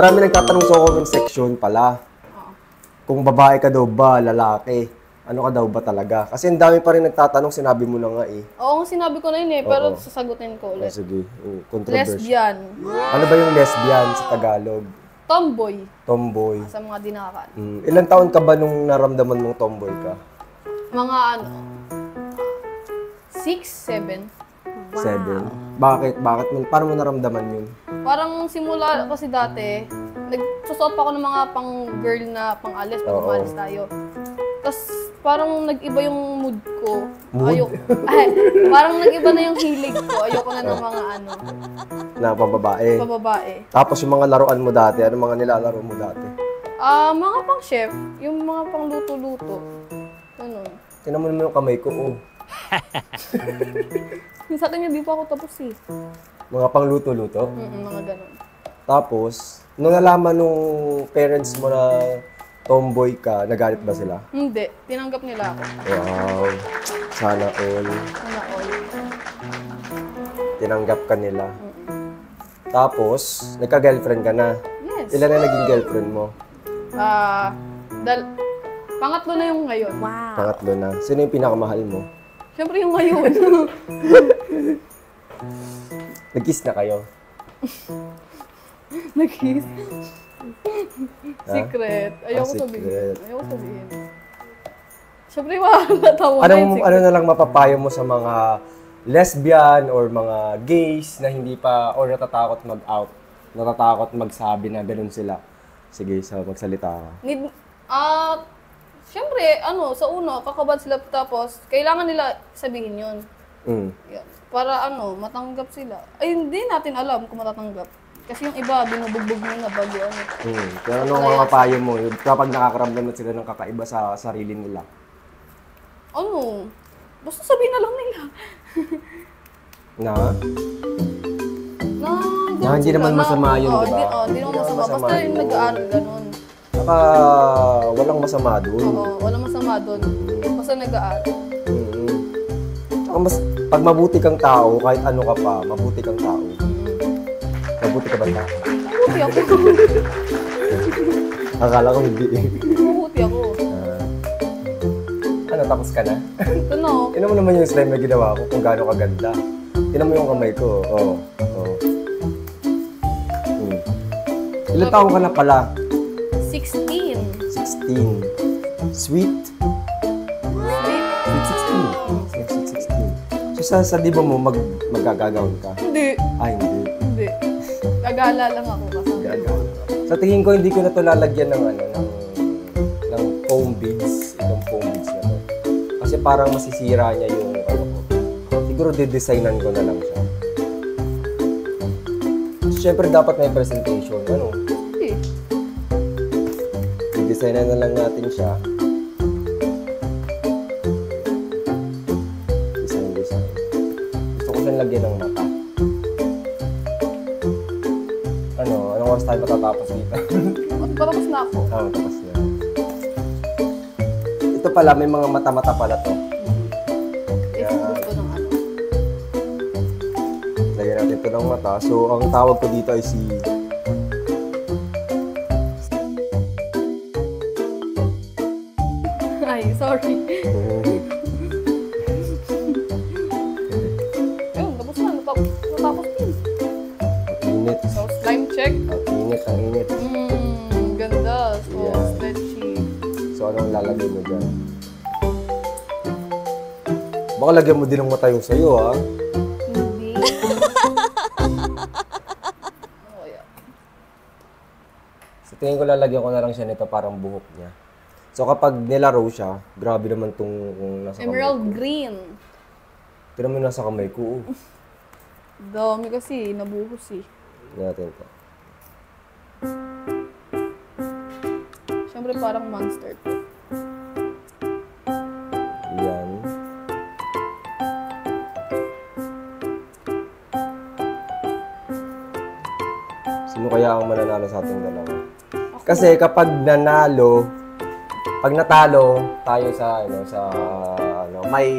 marami nagtatanong sa comment section pala. Kung babae ka daw ba, lalaki. Ano ka daw ba talaga? Kasi ang dami pa rin nagtatanong, sinabi mo na nga eh. Oo, sinabi ko na yun eh, pero sasagutin ko ulit. Sige, controversial. Lesbian. Ano ba yung lesbian sa Tagalog? Tomboy. Tomboy. Sa mga dinakan. Ilang taon ka ba nung naramdaman mong tomboy ka? Mga 6, 7. 7. Bakit? Paano mo naramdaman yun? Parang simula kasi dati, nagsusot pa ako ng mga pang-girl na pang-alis pag umalis tayo. Tapos parang nag-iba yung mood ko. Mood? Parang nag-iba na yung hilig ko. Ayoko na ng mga Na pambabae? Pababae. Tapos yung mga laruan mo dati, ano mga nilalaro mo dati? Mga pang-chef, yung mga pang-luto-luto. Ganun. Tinan mo naman yung kamay ko, Sa kanya, di pa ako tapos eh. Mga pang-luto-luto? Mga ganun. Tapos, nung nalaman nung parents mo na tomboy ka, nagalit ba sila? Hindi. Tinanggap nila ako. Wow. Sana all. Sana all. Tinanggap ka nila. Tapos, nagka-girlfriend ka na. Yes. Ilan na naging girlfriend mo? Pangatlo na yung ngayon. Wow. Pangatlo na. Sino yung pinakamahal mo? Siyempre yung ngayon. Nag-kiss na kayo? Nag-kiss. Secret. Ayoko secret. sabihin. Siyempre, natawa na yung secret. Ano na lang mapapayo mo sa mga lesbian or mga gays na hindi pa, or natatakot mag-out, natatakot magsabi na ganun sila? Sige, magsalita ka. Siyempre, sa uno, kakabahan sila tapos, kailangan nila sabihin yun. Yan. Para matanggap sila. Ay, hindi natin alam kung matatanggap. Kasi yung iba, binubugbog mo na bago Pero anong mga payo mo kapag nakakaramdam na sila ng kakaiba sa sarili nila? Basta sabihin na lang nila. Hindi naman masama yun, di ba? Hindi naman masama. Basta yung nag-aaral, ganun. Saka, walang masama doon. Oo, walang masama doon. Basta nag-aaral. Saka pag mabuti kang tao, kahit ano ka pa, mabuti kang tao. Mabuti ka ba tao? Mabuti ako. Akala ko hindi eh. Mabuti ako. Tapos ka na? Ito na. Tinan mo naman yung slime na ginawa ko kung gaano kaganda. Tinan mo yung kamay ko. Ilan taong ka na pala? 16. 16. Sweet? Sweet 16. So sa diba mo magagagawin ka? Hindi. Hindi. Gagala lang ako kasama. Gagala. Sa tingin ko hindi ko na ito lalagyan ng foam beads. Itong foam beads na to. Kasi parang masisira niya yung siguro didesignan ko na lang siya. So, syempre dapat may presentation. Didesignan na lang natin siya. Design. Gusto ko siyang lagyan ng mata. Anong oras tayo matatapos dito? Patapos na ako. Tapos na. Ito pala, may mga mata-mata pala to. Ito ng Lagyan natin ito ng mata. So, ang tawag ko dito ay si... Ay, sorry. Ayun, tapos na. Natapos din. Init. So, slime check. Ang init. Ganda. So, Yeah. stretchy. So, anong lalagay mo dyan? Baka lagyan mo din ng mata yung sa'yo, ha? Hindi. Yeah. Sa tingin ko lalagyan ko na lang siya nito parang buhok niya. So, kapag nilaro siya, grabe naman itong nasa kamay Emerald ko. green. Pero mo nasa kamay ko, Dami kasi, nabuhos eh. natin ito. Siyempre parang monster to. Yan. Sino kaya ang mananalo sa ating dalawa? Kasi kapag natalo tayo sa may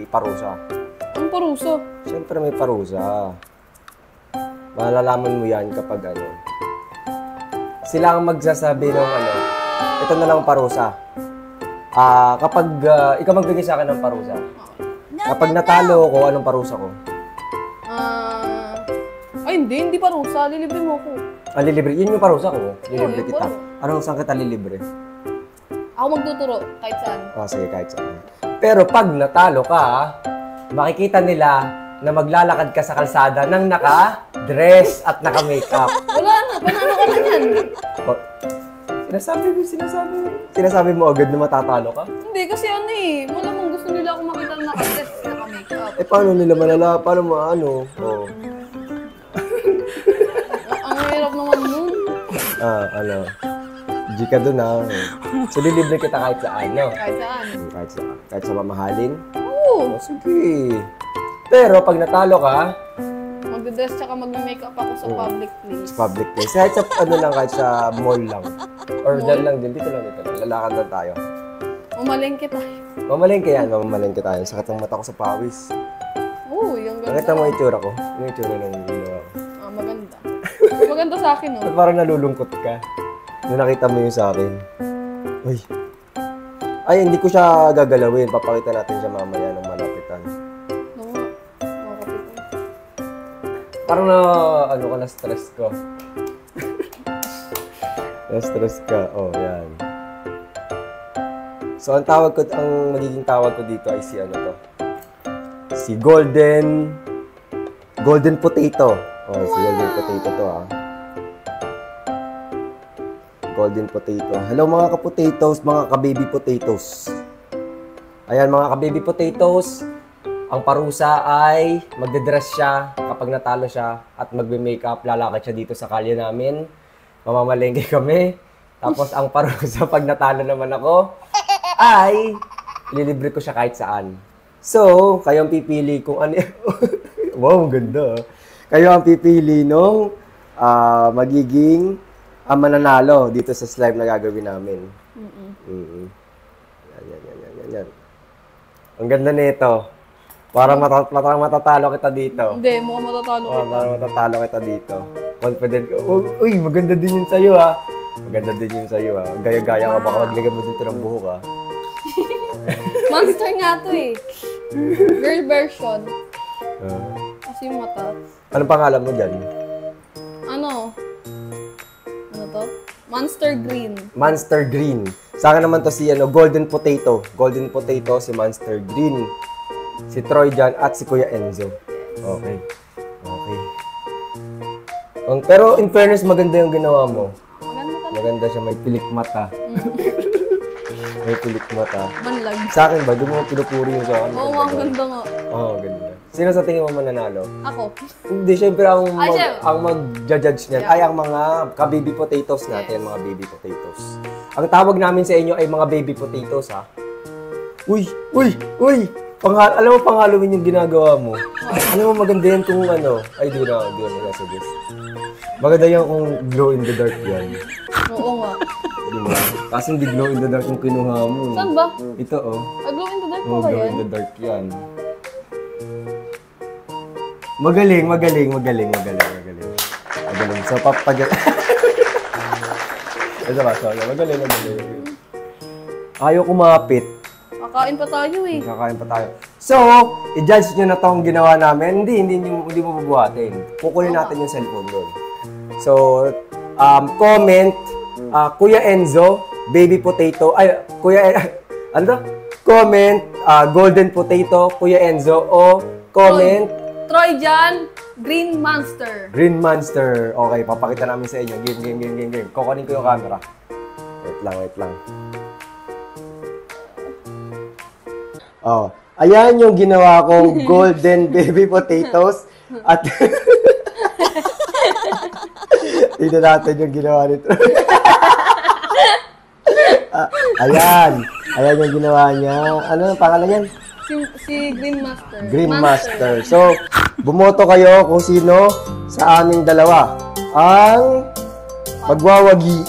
parusa. Ang paruso. Siyempre may parusa. Malalaman mo yan kapag sila ang magsasabi ng ano, ito na lang parusa. Kapag ikaw magbigay sa akin ng parusa. Kapag natalo ko, anong parusa ko? Ay, hindi parusa. Lilibre mo ko. Lilibre? Yun yung parusa ko. Lilibre Oo, kita. Anong saan kita lilibre? Ako magtuturo, kahit saan. Sige, kahit saan. Pero pag natalo ka, makikita nila na maglalakad ka sa kalsada nang naka-dress at naka-makeup. Wala na, panalo ka na yan. Sinasabi mo agad na matatalo ka? Hindi, kasi ano eh, malamang gusto nila ako makita na naka-dress, naka-makeup. Paano nila malala? Paano maano? Ang hirap naman nun. G ka dun So, lilibre kita kahit saan, no? Kahit saan. Kahit saan. Kahit sa mamahalin? Oo. Sige. Pero pag natalo ka, Magdadress tsaka mag-makeup ako sa public place. sa public place, kahit sa kahit sa mall lang. Or dyan lang din, dito lang. Lalakad lang tayo. Umalengke tayo. Mamamalengke tayo. Sakit ang mata ko sa pawis. Oo, yung ganda. Nakita mo yung itsura ko? Yung itsura ng ginawa ko. Maganda. Maganda sa akin, no? Ba't parang nalulungkot ka? Nung nakita mo yung sa akin. Ay, hindi ko siya gagalawin. Papakita natin siya mamaya ng malapitan. Oo nga. Makakapitan. Parang na-stress ko. Na-stress ka. Yan. So, ang magiging tawag ko dito ay si Si Golden Potato. Si Golden Potato to, Golden Potato. Hello mga ka-potatoes, mga ka-baby potatoes. Ayan mga ka-baby potatoes, ang parusa ay magdedress siya kapag natalo siya at magbe-makeup, lalakad siya dito sa kalye namin. Mamamalengke kami. Tapos ang parusa pag natalo naman ako ay ililibre ko siya kahit saan. So, kayo ang pipili kung ano. Wow, ganda. Kayo ang pipili nung magiging mananalo dito sa slime na gagawin namin. Yan. Ang ganda nito. Parang matatalo kita dito. Hindi, mukhang matatalo kita. Parang matatalo kita dito. Confident ko. Uy, maganda din yun sa'yo, Maganda din yun sa'yo, Gaya-gaya ka, baka maglagay mo dito ng buhok, Monster nga to eh. Girl version. Kasi yung mata. Anong pangalan mo dyan? Ano to? Monster Green. Monster Green. Sa akin naman to si Golden Potato. Golden Potato, si Monster Green. Si Troy dyan at si Kuya Enzo. Okay. Pero in fairness, maganda yung ginawa mo. Maganda siya, may pilik mata. May pilik mata. Banlag. Sa akin ba? Di mo pinupuri yung sa akin? Oo, ang ganda nga. Ganda. Sino sa tingin mo mananalo? Ako. Hindi, syempre ang mag-judge niyan ay ang mga ka-baby potatoes natin, mga baby potatoes. Ang tawag namin sa inyo ay mga baby potatoes, Uy! Alam mo pang Halloween yung ginagawa mo. Alam mo maganda yan kung Ay, di na suggest. Maganda yan kung glow in the dark yan. Oo nga. Diba? Kasi hindi glow in the dark yung kinuha mo. Saan ba? Ito, Glow in the dark pa ba glow yan? in the dark yan. Magaling. So, Ito ba? Magaling. Ayaw kumapit. Kakain pa tayo eh. Kakain pa tayo. So, i-judge nyo na tong ginawa namin. Hindi mo bubuhatin. Kukunin natin yung cellphone doon. So, comment, Kuya Enzo, baby potato, comment, golden potato, Kuya Enzo, o comment, Troy dyan, Green Monster. Green Monster. Okay, papakita namin sa inyo. Game. Kukunin ko yung camera. Wait lang. Ayan yung ginawa kong golden baby potatoes. At tignan natin yung ginawa nito. Ayan yung ginawa niya. Ano ang pangalan niyan? Si Green Master. Green Master. So, bumoto kayo kung sino sa aming dalawa ang magwawagi